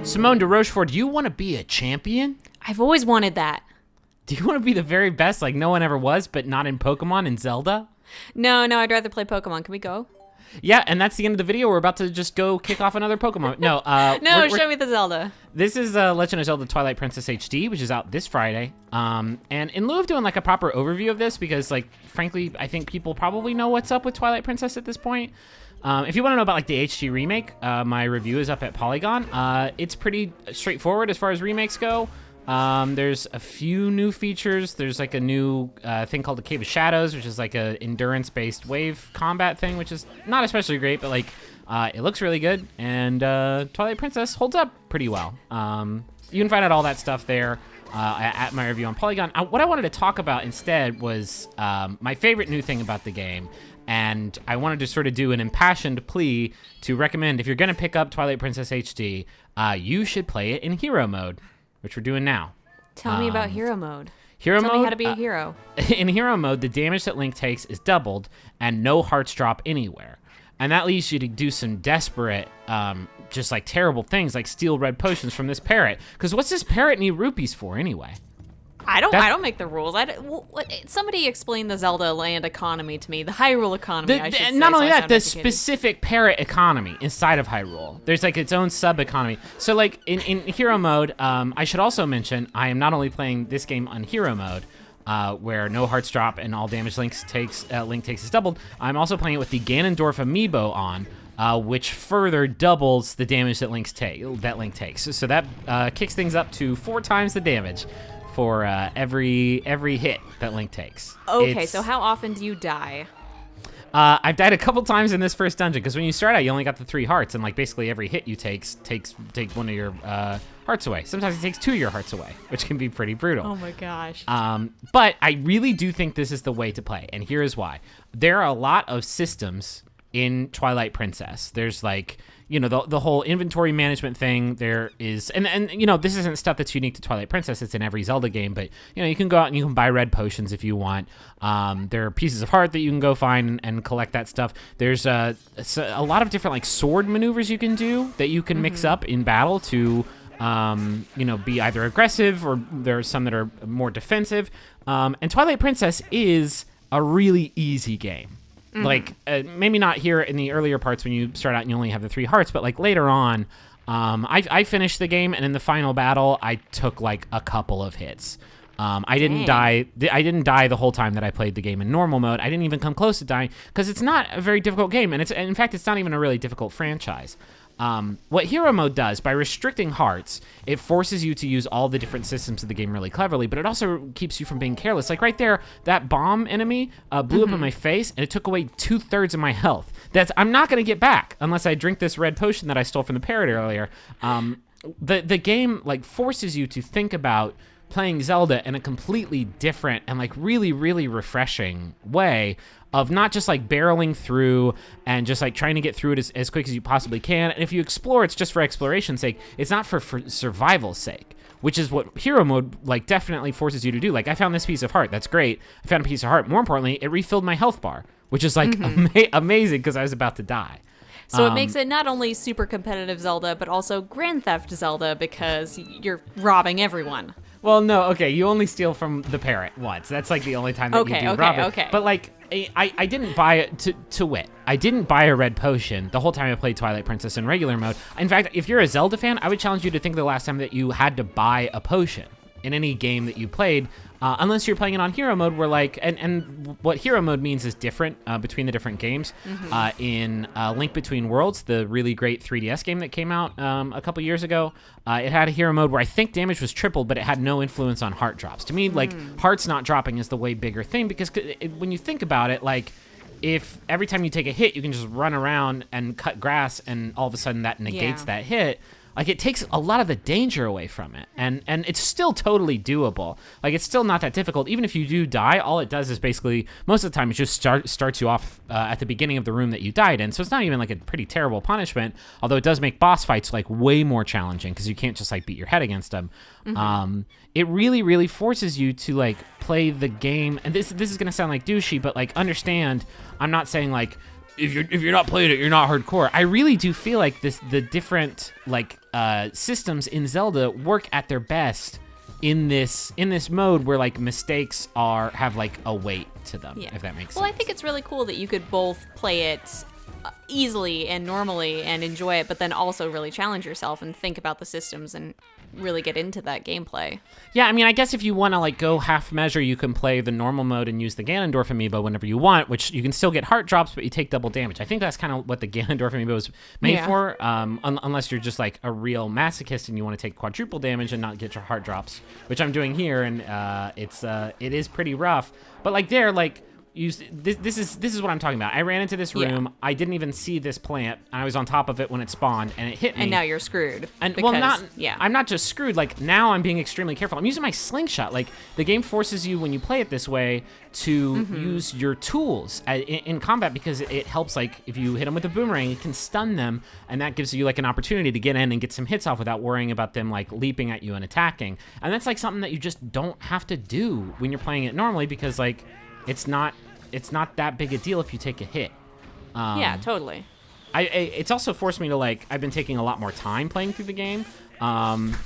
Simone de Rochefort, do you want to be a champion? I've always wanted that. Do you want to be the very best like no one ever was, but not in Pokemon and Zelda? No, I'd rather play Pokemon. Can we go? Yeah, and that's the end of the video. We're about to just go kick off another Pokemon. No, show me the Zelda. This is Legend of Zelda Twilight Princess HD, which is out this Friday. And in lieu of doing like a proper overview of this, because like frankly, I think people probably know what's up with Twilight Princess at this point. If you want to know about like the HD remake, my review is up at Polygon. It's pretty straightforward as far as remakes go. There's a few new features. There's like a new thing called the Cave of Shadows, which is like a endurance-based wave combat thing, which is not especially great, but like it looks really good. And Twilight Princess holds up pretty well. You can find out all that stuff there at my review on Polygon. What I wanted to talk about instead was my favorite new thing about the game. And I wanted to sort of do an impassioned plea to recommend, if you're going to pick up Twilight Princess HD, you should play it in hero mode, which we're doing now. Tell me about hero mode. Tell me how to be a hero. In hero mode, the damage that Link takes is doubled, and no hearts drop anywhere. And that leads you to do some desperate, just like terrible things, like steal red potions from this parrot. Because what's this parrot need rupees for anyway? I don't make the rules. Somebody explain the Zelda land economy to me. The Hyrule economy, I should say. Not only that, the educated. specific parrot economy inside of Hyrule. There's like its own sub-economy. So like in hero mode, I should also mention, I am not only playing this game on hero mode, where no hearts drop and all damage Link takes is doubled. I'm also playing it with the Ganondorf amiibo on, which further doubles the damage that Link takes. So that kicks things up to 4 times the damage for every hit that Link takes. Okay, so how often do you die? I've died a couple times in this first dungeon, because when you start out, you only got the 3 hearts, and like basically every hit you take one of your hearts away. Sometimes it takes 2 of your hearts away, which can be pretty brutal. Oh my gosh. But I really do think this is the way to play, and here is why. There are a lot of systems in Twilight Princess. There's like, you know, the whole inventory management thing. There is, and you know, this isn't stuff that's unique to Twilight Princess. It's in every Zelda game, but you know, you can go out and you can buy red potions if you want. There are pieces of heart that you can go find and collect that stuff. There's a lot of different like sword maneuvers you can do that you can mix up in battle to, you know, be either aggressive, or there are some that are more defensive. And Twilight Princess is a really easy game. Like, maybe not here in the earlier parts when you start out and you only have the 3 hearts, but like later on, I finished the game, and in the final battle, I took like a couple of hits. I didn't die. I didn't die the whole time that I played the game in normal mode. I didn't even come close to dying, because it's not a very difficult game, and in fact, it's not even a really difficult franchise. What hero mode does, by restricting hearts, it forces you to use all the different systems of the game really cleverly, but it also keeps you from being careless. Like right there, that bomb enemy blew up in my face, and it took away 2/3 of my health. I'm not going to get back unless I drink this red potion that I stole from the parrot earlier. The game like forces you to think about playing Zelda in a completely different and like really, really refreshing way of not just like barreling through and just like trying to get through it as quick as you possibly can. And if you explore, it's just for exploration's sake. It's not for survival's sake, which is what hero mode like definitely forces you to do. Like, I found this piece of heart. That's great. I found a piece of heart. More importantly, it refilled my health bar, which is like amazing, because I was about to die. So it makes it not only super competitive Zelda, but also Grand Theft Zelda, because you're robbing everyone. Well, no, okay, you only steal from the parrot once. That's like the only time that you do rob it. Okay. But like, I didn't buy it to wit. I didn't buy a red potion the whole time I played Twilight Princess in regular mode. In fact, if you're a Zelda fan, I would challenge you to think of the last time that you had to buy a potion in any game that you played, unless you're playing it on hero mode, where like, and what hero mode means is different between the different games. In Link Between Worlds, the really great 3DS game that came out a couple years ago, it had a hero mode where I think damage was tripled, but it had no influence on heart drops. To me, like, hearts not dropping is the way bigger thing, because when you think about it, like, if every time you take a hit, you can just run around and cut grass, and all of a sudden that negates that hit, like, it takes a lot of the danger away from it, and it's still totally doable. Like, it's still not that difficult. Even if you do die, all it does is basically, most of the time, it just starts you off at the beginning of the room that you died in. So it's not even like a pretty terrible punishment, although it does make boss fights like way more challenging, because you can't just like beat your head against them. It really, really forces you to like play the game, and this is gonna sound like douchey, but like, understand, I'm not saying like if you're not playing it, you're not hardcore. I really do feel like the different like systems in Zelda work at their best in this mode where like mistakes have like a weight to them, if that makes sense. Well, I think it's really cool that you could both play it easily and normally and enjoy it, but then also really challenge yourself and think about the systems and really get into that gameplay. Yeah, I mean, I guess if you want to like go half measure, you can play the normal mode and use the Ganondorf amiibo whenever you want, which you can still get heart drops, but you take double damage. I think that's kind of what the Ganondorf amiibo was made for, unless you're just like a real masochist and you want to take quadruple damage and not get your heart drops, which I'm doing here, and it is pretty rough. But like this is what I'm talking about. I ran into this room. Yeah. I didn't even see this plant. I was on top of it when it spawned, and it hit me. And now you're screwed. And because, I'm not just screwed. Like now, I'm being extremely careful. I'm using my slingshot. Like the game forces you when you play it this way to use your tools in combat because it helps. Like if you hit them with a boomerang, it can stun them, and that gives you like an opportunity to get in and get some hits off without worrying about them like leaping at you and attacking. And that's like something that you just don't have to do when you're playing it normally because like it's not that big a deal if you take a hit. Yeah, totally. It's also forced me to like, I've been taking a lot more time playing through the game,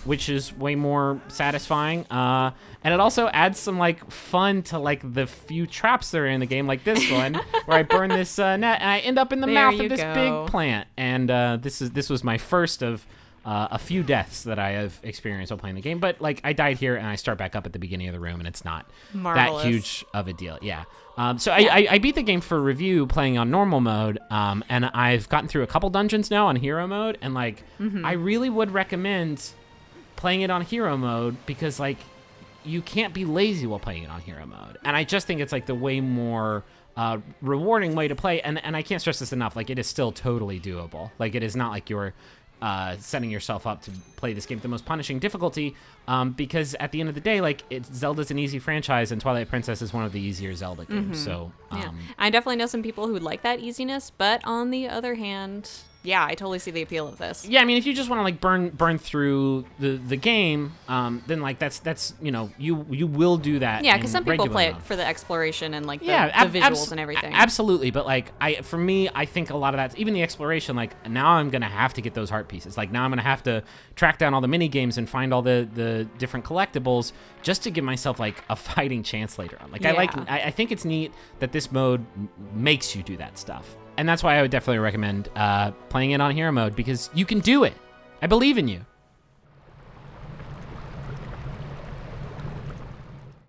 which is way more satisfying. And it also adds some like fun to like the few traps that are in the game, like this one, where I burn this net and I end up in the mouth of this big plant. And this was my first of a few deaths that I have experienced while playing the game. But like I died here and I start back up at the beginning of the room, and it's not that huge of a deal. Yeah. So I beat the game for review playing on normal mode, and I've gotten through a couple dungeons now on hero mode, and like I really would recommend playing it on hero mode because like you can't be lazy while playing it on hero mode, and I just think it's like the way more rewarding way to play, and I can't stress this enough. Like it is still totally doable. Like it is not like you're setting yourself up to play this game at the most punishing difficulty, because at the end of the day, like Zelda's an easy franchise, and Twilight Princess is one of the easier Zelda games. So I definitely know some people who like that easiness, but on the other hand, yeah, I totally see the appeal of this. Yeah, I mean, if you just want to like burn through the game, then like that's you will do that. Yeah, because some people play it for the exploration and like the visuals and everything. Absolutely, but like for me, I think a lot of that, even the exploration, like now I'm gonna have to get those heart pieces. Like now I'm gonna have to track down all the mini games and find all the different collectibles just to give myself like a fighting chance later on. Like I think it's neat that this mode makes you do that stuff. And that's why I would definitely recommend playing it on hero mode, because you can do it. I believe in you.